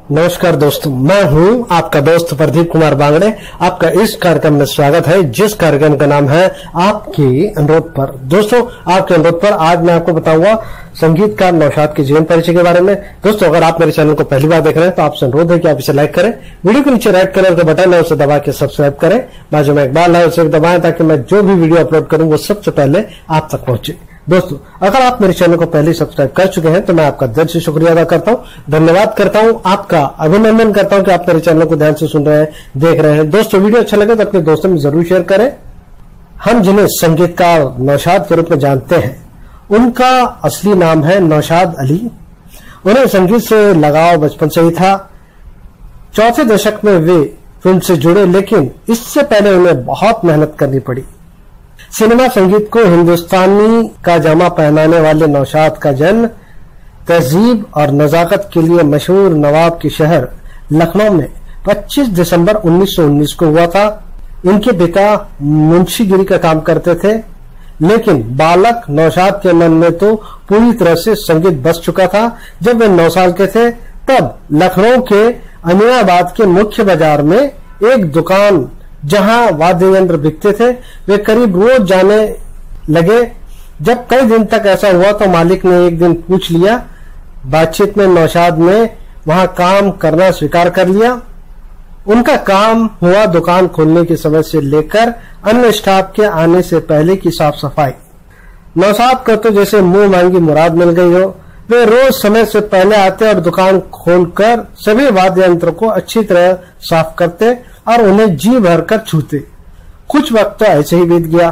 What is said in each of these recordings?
नमस्कार दोस्तों, मैं हूं आपका दोस्त प्रदीप कुमार बांगड़े। आपका इस कार्यक्रम में स्वागत है, जिस कार्यक्रम का नाम है आपके अनुरोध पर। दोस्तों, आपके अनुरोध पर आज मैं आपको बताऊंगा संगीतकार नौशाद के जीवन परिचय के बारे में। दोस्तों, अगर आप मेरे चैनल को पहली बार देख रहे हैं तो आपसे अनुरोध है कि आप इसे लाइक करें, वीडियो के नीचे रेड कलर का बटन है उसे दबा के सब्सक्राइब करें, बाजू में एक बेल है उसे दबाएं ताकि मैं जो भी वीडियो अपलोड करूं वो सबसे पहले आप तक पहुंचे। दोस्तों, अगर आप मेरे चैनल को पहले सब्सक्राइब कर चुके हैं तो मैं आपका दिल से शुक्रिया अदा करता हूं, धन्यवाद करता हूं, आपका अभिनंदन करता हूं कि आप मेरे चैनल को ध्यान से सुन रहे हैं, देख रहे हैं। दोस्तों, वीडियो अच्छा लगे तो अपने दोस्तों में जरूर शेयर करें। हम जिन्हें संगीतकार नौशाद के रूप में जानते हैं, उनका असली नाम है नौशाद अली। उन्हें संगीत से लगाव बचपन से ही था। चौथे दशक में वे फिल्म से जुड़े, लेकिन इससे पहले उन्हें बहुत मेहनत करनी पड़ी। सिनेमा संगीत को हिंदुस्तानी का जामा पहनाने वाले नौशाद का जन्म तहजीब और नजाकत के लिए मशहूर नवाब के शहर लखनऊ में 25 दिसंबर 1919 को हुआ था। इनके पिता मुंशीगिरी का काम करते थे, लेकिन बालक नौशाद के मन में तो पूरी तरह से संगीत बस चुका था। जब वे 9 साल के थे तब लखनऊ के अमीनाबाद के मुख्य बाजार में एक दुकान जहां वाद्य यंत्र बिकते थे, वे करीब रोज जाने लगे। जब कई दिन तक ऐसा हुआ तो मालिक ने एक दिन पूछ लिया। बातचीत में नौशाद ने वहां काम करना स्वीकार कर लिया। उनका काम हुआ दुकान खोलने के समय से लेकर अन्य स्टाफ के आने से पहले की साफ सफाई। नौशाद को तो जैसे मुंह मांगी मुराद मिल गई हो। वे रोज समय से पहले आते और दुकान खोलकर सभी वाद्य यंत्रों को अच्छी तरह साफ करते और उन्हें जी भरकर छूते। कुछ वक्त तो ऐसे ही बीत गया।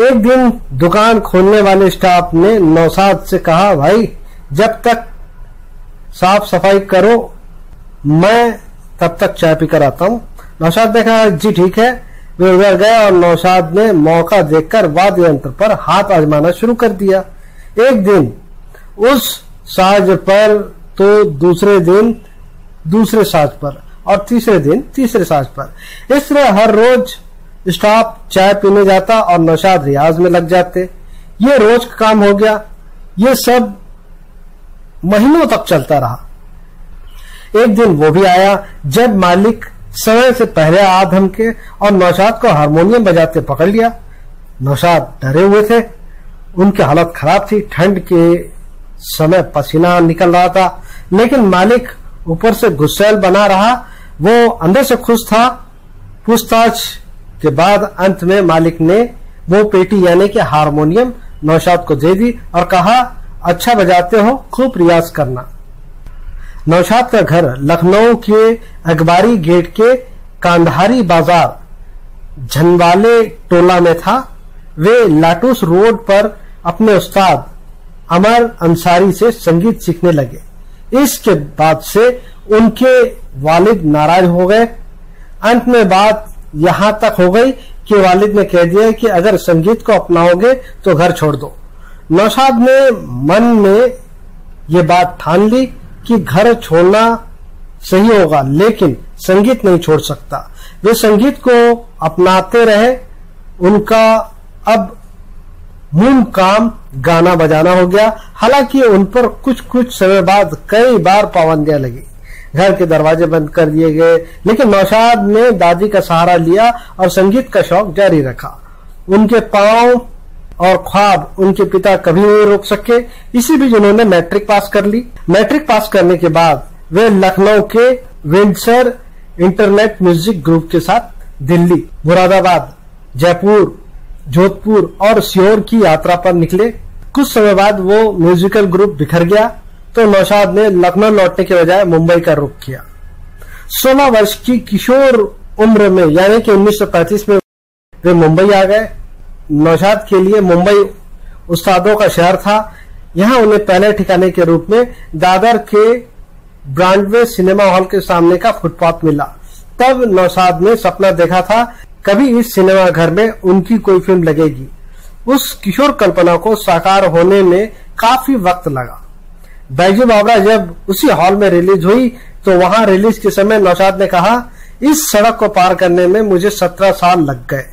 एक दिन दुकान खोलने वाले स्टाफ ने नौशाद से कहा, भाई जब तक साफ सफाई करो मैं तब तक चाय पीकर आता हूं। नौशाद ने कहा, जी ठीक है। वे उधर गए और नौशाद ने मौका देखकर वाद्य यंत्र पर हाथ आजमाना शुरू कर दिया। एक दिन उस साज पर तो दूसरे दिन दूसरे साज पर और तीसरे दिन तीसरे साज पर। इस तरह हर रोज स्टाफ चाय पीने जाता और नौशाद रियाज में लग जाते। ये रोज का काम हो गया। ये सब महीनों तक चलता रहा। एक दिन वो भी आया जब मालिक समय से पहले आ धमके और नौशाद को हारमोनियम बजाते पकड़ लिया। नौशाद डरे हुए थे, उनकी हालत खराब थी। ठंड के समय पसीना निकल रहा था, लेकिन मालिक ऊपर से गुस्सैल बना रहा। वो अंदर से खुश था। पूछताछ के बाद अंत में मालिक ने वो पेटी यानी कि हारमोनियम नौशाद को दे दी और कहा, अच्छा बजाते हो, खूब रियाज करना। नौशाद का घर लखनऊ के अखबारी गेट के कांधारी बाजार झनवाले टोला में था। वे लाटूस रोड पर अपने उस्ताद अमर अंसारी से संगीत सीखने लगे। इसके बाद से उनके वालिद नाराज हो गए। अंत में बात यहां तक हो गई कि वालिद ने कह दिया कि अगर संगीत को अपनाओगे तो घर छोड़ दो। नौशाद ने मन में ये बात ठान ली कि घर छोड़ना सही होगा, लेकिन संगीत नहीं छोड़ सकता। वे संगीत को अपनाते रहे। उनका अब मूल काम गाना बजाना हो गया। हालांकि उन पर कुछ समय बाद कई बार पाबंदियां लगी। घर के दरवाजे बंद कर दिए गए, लेकिन नौशाद ने दादी का सहारा लिया और संगीत का शौक जारी रखा। उनके पांव और ख्वाब उनके पिता कभी नहीं रोक सके। इसी बीच उन्होंने मैट्रिक पास कर ली। मैट्रिक पास करने के बाद वे लखनऊ के विंडसर इंटरनेट म्यूजिक ग्रुप के साथ दिल्ली, मुरादाबाद, जयपुर, जोधपुर और सीहोर की यात्रा पर निकले। कुछ समय बाद वो म्यूजिकल ग्रुप बिखर गया तो नौशाद ने लखनऊ लौटने के बजाय मुंबई का रुख किया। 16 वर्ष की किशोर उम्र में यानी कि 1935 में वे मुंबई आ गए। नौशाद के लिए मुंबई उस्तादों का शहर था। यहां उन्हें पहले ठिकाने के रूप में दादर के ब्रॉडवे सिनेमा हॉल के सामने का फुटपाथ मिला। तब नौशाद ने सपना देखा था कभी इस सिनेमा घर में उनकी कोई फिल्म लगेगी। उस किशोर कल्पना को साकार होने में काफी वक्त लगा। बैजू बावरा जब उसी हॉल में रिलीज हुई तो वहां रिलीज के समय नौशाद ने कहा, इस सड़क को पार करने में मुझे 17 साल लग गए।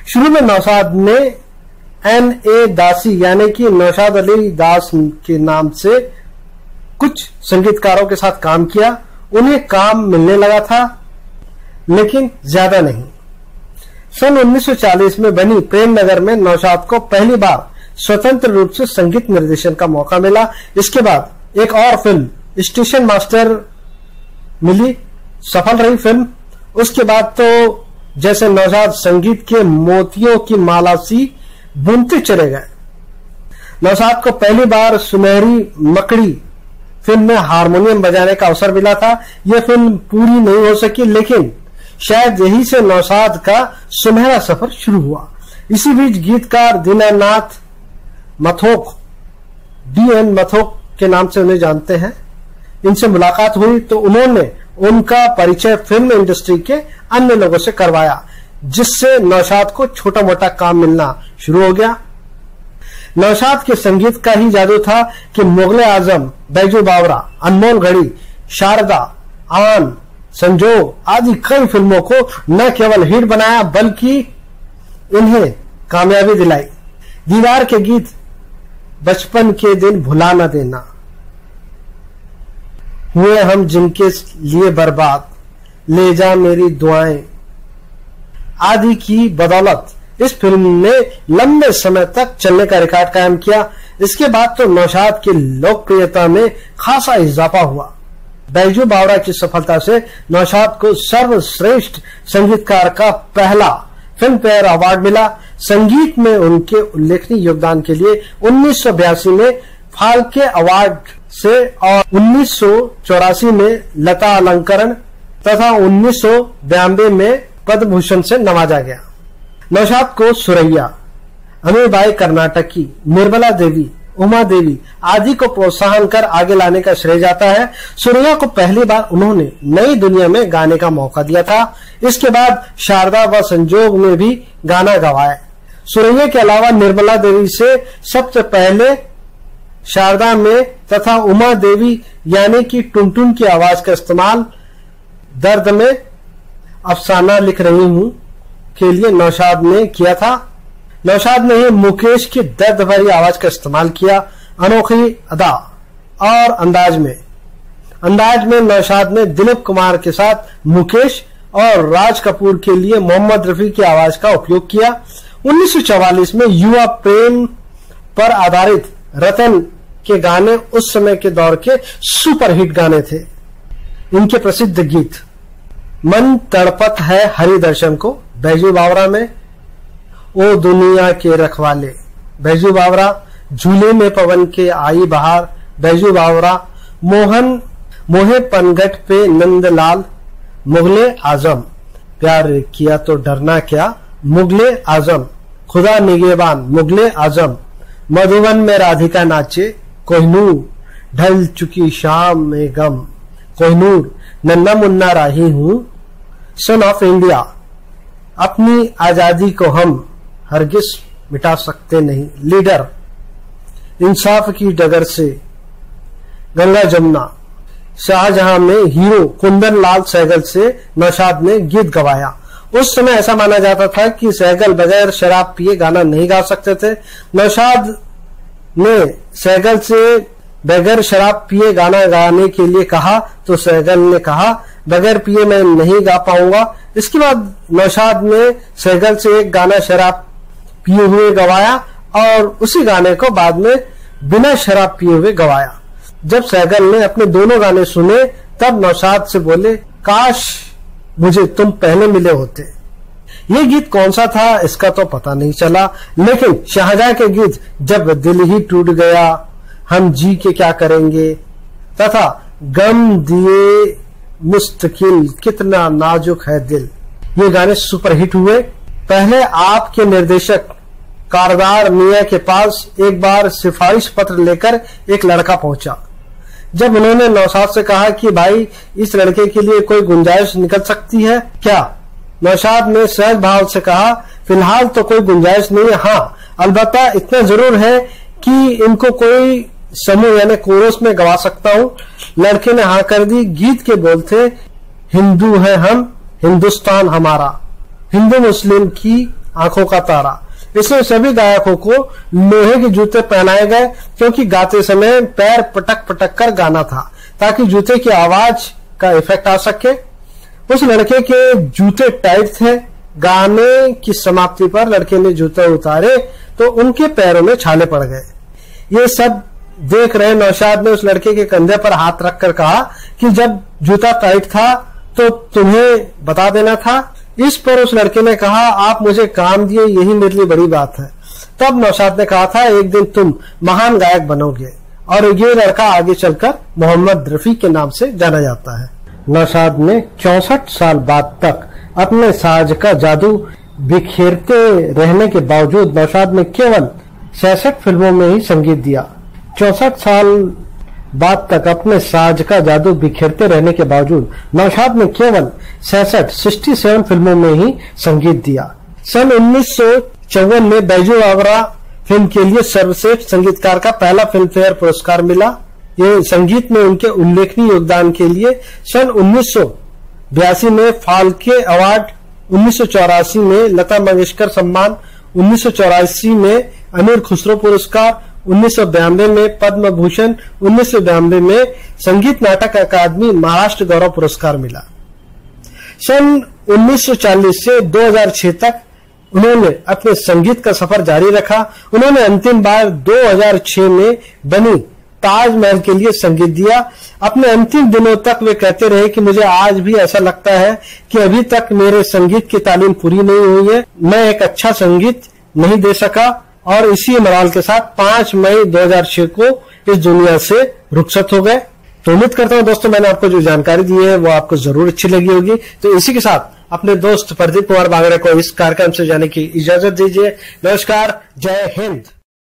शुरू में नौशाद ने N.A. दासी यानी कि नौशाद अली दास के नाम से कुछ संगीतकारों के साथ काम किया, उन्हें काम मिलने लगा था, लेकिन ज्यादा नहीं। सन 1940 में बनी प्रेम नगर में नौशाद को पहली बार स्वतंत्र रूप से संगीत निर्देशन का मौका मिला। इसके बाद एक और फिल्म स्टेशन मास्टर मिली, सफल रही फिल्म। उसके बाद तो जैसे नौशाद संगीत के मोतियों की माला सी बुनते चले गए। नौशाद को पहली बार सुनहरी मकड़ी फिल्म में हारमोनियम बजाने का अवसर मिला था। यह फिल्म पूरी नहीं हो सकी, लेकिन शायद यही से नौशाद का सुनहरा सफर शुरू हुआ। इसी बीच गीतकार दीनानाथ मथोक, D.N. मथोक के नाम से उन्हें जानते हैं, इनसे मुलाकात हुई तो उन्होंने उनका परिचय फिल्म इंडस्ट्री के अन्य लोगों से करवाया, जिससे नौशाद को छोटा मोटा काम मिलना शुरू हो गया। नौशाद के संगीत का ही जादू था कि मुगले आजम, बैजू बावरा, अनमोल घड़ी, शारदा, आन, संजोग आदि कई फिल्मों को न केवल हिट बनाया बल्कि इन्हें कामयाबी दिलाई। दीवार के गीत बचपन के दिन भुला न देना, हुए हम जिनके लिए बर्बाद, ले जा मेरी दुआएं आदि की बदौलत इस फिल्म ने लंबे समय तक चलने का रिकॉर्ड कायम किया। इसके बाद तो नौशाद की लोकप्रियता में खासा इजाफा हुआ। बैजू बावरा की सफलता से नौशाद को सर्वश्रेष्ठ संगीतकार का पहला फिल्म फेयर अवार्ड मिला। संगीत में उनके उल्लेखनीय योगदान के लिए 1982 में फाल्के अवार्ड से और 1984 में लता अलंकरण तथा 1992 में पद्म भूषण से नवाजा गया। नौशाद को सुरैया, अमीबाई कर्नाटकी, निर्मला देवी, उमा देवी आदि को प्रोत्साहन कर आगे लाने का श्रेय जाता है। सुरैया को पहली बार उन्होंने नई दुनिया में गाने का मौका दिया था। इसके बाद शारदा व संजोग में भी गाना गवाया। सुरैया के अलावा निर्मला देवी से सबसे पहले शारदा में तथा उमा देवी यानी कि टुनटुन की आवाज का इस्तेमाल दर्द में अफसाना लिख रही हूं के लिए नौशाद ने किया था। नौशाद ने ही मुकेश की दर्द भरी आवाज का इस्तेमाल किया। अनोखी अदा और अंदाज में नौशाद ने दिलीप कुमार के साथ मुकेश और राज कपूर के लिए मोहम्मद रफी की आवाज का उपयोग किया। 1944 में युवा प्रेम पर आधारित रतन के गाने उस समय के दौर के सुपरहिट गाने थे। इनके प्रसिद्ध गीत मन तड़पत है हरि दर्शन को बैजू बावरा में, ओ दुनिया के रखवाले बैजू बावरा, झूले में पवन के आई बहार बैजू बावरा, मोहे पनघट पे नंदलाल, मुगले आजम, प्यार किया तो डरना क्या मुगले आजम, खुदा निगेबान मुगले आजम, मधुबन में राधिका नाचे, कोहिनूर ढल चुकी शाम में गम, कोहिनूर नन्ना मुन्ना राही हूं, सन ऑफ इंडिया, अपनी आजादी को हम हरगिज मिटा सकते नहीं, लीडर, इंसाफ की डगर से, गंगा जमुना, शाहजहां में हीरो कुंदन लाल सहगल से नौशाद ने गीत गवाया। उस समय ऐसा माना जाता था कि सहगल बगैर शराब पिए गाना नहीं गा सकते थे। नौशाद ने सहगल से बगैर शराब पिए गाना गाने के लिए कहा तो सहगल ने कहा बगैर पिए मैं नहीं गा पाऊंगा। इसके बाद नौशाद ने सहगल से एक गाना शराब पिए हुए गवाया और उसी गाने को बाद में बिना शराब पिए हुए गवाया। जब सहगल ने अपने दोनों गाने सुने तब नौशाद से बोले, काश मुझे तुम पहले मिले होते। ये गीत कौन सा था इसका तो पता नहीं चला, लेकिन शाहजहां के गीत जब दिल ही टूट गया, हम जी के क्या करेंगे तथा गम दिए मुस्तकिल, कितना नाजुक है दिल, ये गाने सुपरहिट हुए। पहले आपके निर्देशक कारदार मियां के पास एक बार सिफारिश पत्र लेकर एक लड़का पहुंचा। जब उन्होंने नौशाद से कहा कि भाई इस लड़के के लिए कोई गुंजाइश निकल सकती है क्या, नौशाद ने सहज भाव से कहा, फिलहाल तो कोई गुंजाइश नहीं है, हाँ अलबत्ता इतना जरूर है कि इनको कोई समूह यानी कोरस में गवा सकता हूँ। लड़के ने हाँ कर दी। गीत के बोल थे, हिंदू है हम, हिंदुस्तान हमारा, हिंदू मुस्लिम की आंखों का तारा। इसमें सभी गायकों को लोहे के जूते पहनाए गए, क्योंकि गाते समय पैर पटक पटक कर गाना था, ताकि जूते की आवाज का इफेक्ट आ सके। उस लड़के के जूते टाइट थे। गाने की समाप्ति पर लड़के ने जूते उतारे तो उनके पैरों में छाले पड़ गए। ये सब देख रहे नौशाद ने उस लड़के के कंधे पर हाथ रखकर कहा कि जब जूता टाइट था तो तुम्हें बता देना था। इस पर उस लड़के ने कहा, आप मुझे काम दिए, यही मेरे लिए बड़ी बात है। तब नौशाद ने कहा था, एक दिन तुम महान गायक बनोगे। और ये लड़का आगे चलकर मोहम्मद रफी के नाम से जाना जाता है। नौशाद ने 64 साल बाद तक अपने साज का जादू बिखेरते रहने के बावजूद नौशाद ने केवल 66 फिल्मों में ही संगीत दिया। 64 साल बाद तक अपने साज का जादू बिखेरते रहने के बावजूद नौशाद ने केवल 67 फिल्मों में ही संगीत दिया। सन 1954 में बैजू बावरा फिल्म के लिए सर्वश्रेष्ठ संगीतकार का पहला फिल्म फेयर पुरस्कार मिला। ये संगीत में उनके उल्लेखनीय योगदान के लिए सन 1982 में फाल्के अवार्ड, 1984 में लता मंगेशकर सम्मान, 1984 में अमीर खुसरो पुरस्कार, 1992 में पद्म भूषण, 1992 में संगीत नाटक अकादमी महाराष्ट्र गौरव पुरस्कार मिला। सन 1940 से 2006 तक उन्होंने अपने संगीत का सफर जारी रखा। उन्होंने अंतिम बार 2006 में बनी ताजमहल के लिए संगीत दिया। अपने अंतिम दिनों तक वे कहते रहे कि मुझे आज भी ऐसा लगता है कि अभी तक मेरे संगीत की तालीम पूरी नहीं हुई है, मैं एक अच्छा संगीत नहीं दे सका। और इसी मराल के साथ 5 मई 2006 को इस दुनिया से रुखसत हो गए। तो उम्मीद करता हूं दोस्तों मैंने आपको जो जानकारी दी है वो आपको जरूर अच्छी लगी होगी। तो इसी के साथ अपने दोस्त प्रदीप कुमार बांगड़े को इस कार्यक्रम से जाने की इजाजत दीजिए। नमस्कार, जय हिंद।